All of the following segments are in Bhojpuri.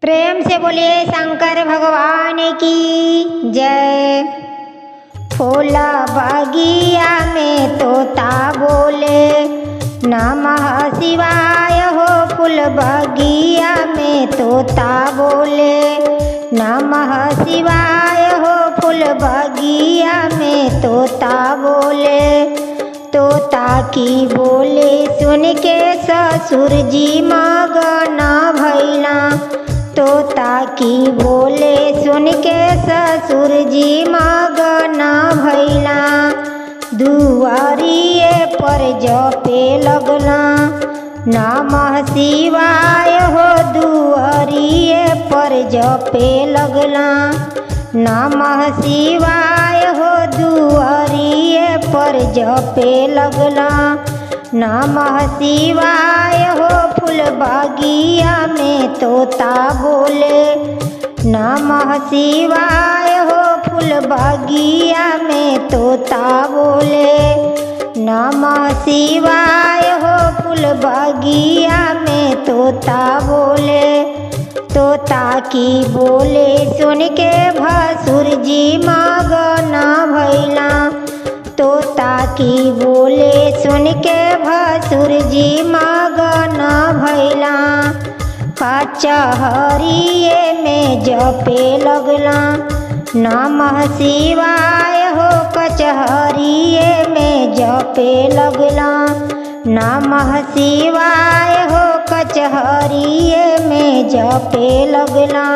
प्रेम से बोलिए शंकर भगवान की जय। फूला बगिया में तोता बोले नमः शिवाय हो। फूल बगिया में तोता बोले नमः शिवाय हो। फूल बगिया में तोता बोले। तोता की बोले सुन के ससुर जी मगन भैला। तोता की बोले सुन के ससुर जी मगन भैला। दुआरिये पर जपे लगला नमः शिवाय हो। दुआरिये पर जपे लगला नमः शिवाय हो। दुआरिये पर जपे लगला नमः शिवाय हो। फूल बगिया में तोता बोले नमः शिवाय हो। फूल बगिया में तोता बोले नमः शिवाय हो। फूल बगिया में तोता बोले। तोता की बोले सुन के भसुर जी मगन भैला। तोता की बोले सुन के भसुर जी मगन भैला। कचहरिये में जपे लगला नमः शिवाय हो। कचहरिये में जपे लगला नमः शिवाय हो। कचहरिये में जपे लगला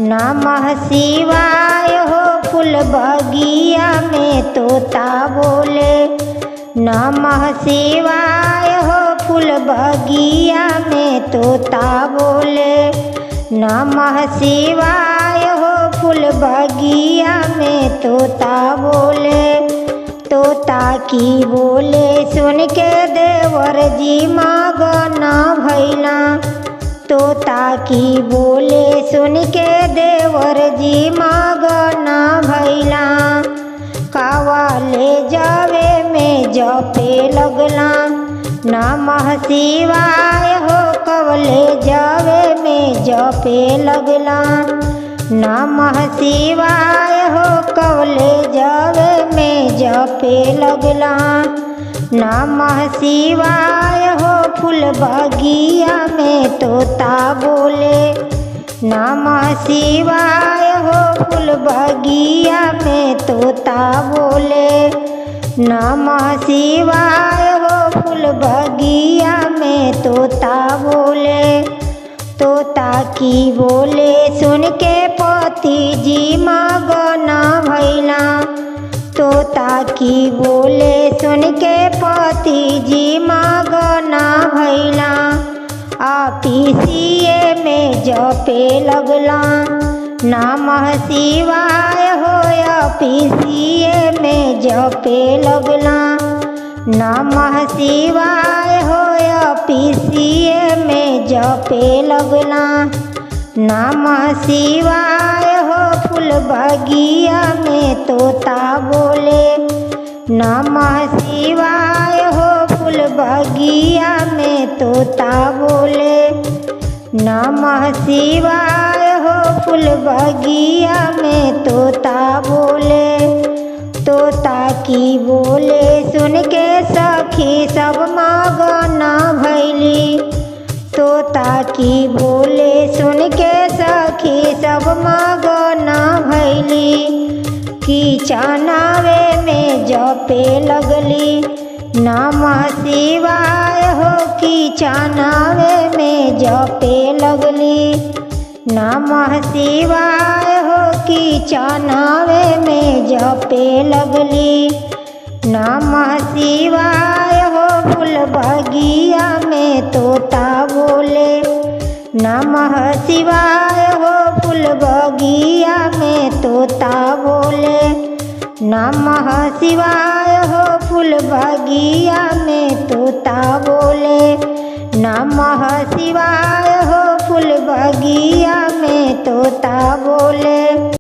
नमः शिवाय हो। फूल बगिया में तोता बोले नमः शिवाय हो। फूल बगिया में तोता बोले नमः शिवाय हो। फूल बगिया में तोता बोले। तोता की बोले सुन के देवर जी मगन भैला। तोता की बोले सुन के देवर जी मगन भैला। कावले जावे में जपे लगला नमः शिवाय हो। कवले जावे में जपे लगला नमः शिवाय हो। कवले जावे में जपे लगला नमः शिवाय हो। फूल बगिया में तोता बोले नमः शिवाय हो। फूल बगिया में तोता बोले नमः शिवाय हो। फूल बगिया में तोता बोले। तोता की बोले सुन के पति जी मगन भैला। तोता की बोले सुन के पति जी मगन भैला। ऑफिसिये में जपे लगला नमः शिवाय हो। ऑफिसिये में जपे लगला नमः शिवाय हो। ऑफिसिये में जपे लगला नमः शिवाय हो। फूल बगिया में तोता बोले नमः शिवाय हो। फूल बगिया में तोता बोले नमः शिवाय हो। फूल बगिया में तोता बोले। तोता की बोले सुन के सखी सब मगन भैली। तोता की बोले सुन के सखी सब मगन भैली। कीचनावे में जपे लगली नमः शिवाय हो। कीचनावे में जपे लगली नमः शिवाय हो। कीचनावे में जपे लगली नमः शिवाय हो। फूल बगिया में तोता बोले नमः शिवाय हो। फूल बगिया में तोता बोले नमः शिवाय हो। फूल बगिया में तोता बोले नमः शिवाय हो। फूल बगिया में तोता बोले।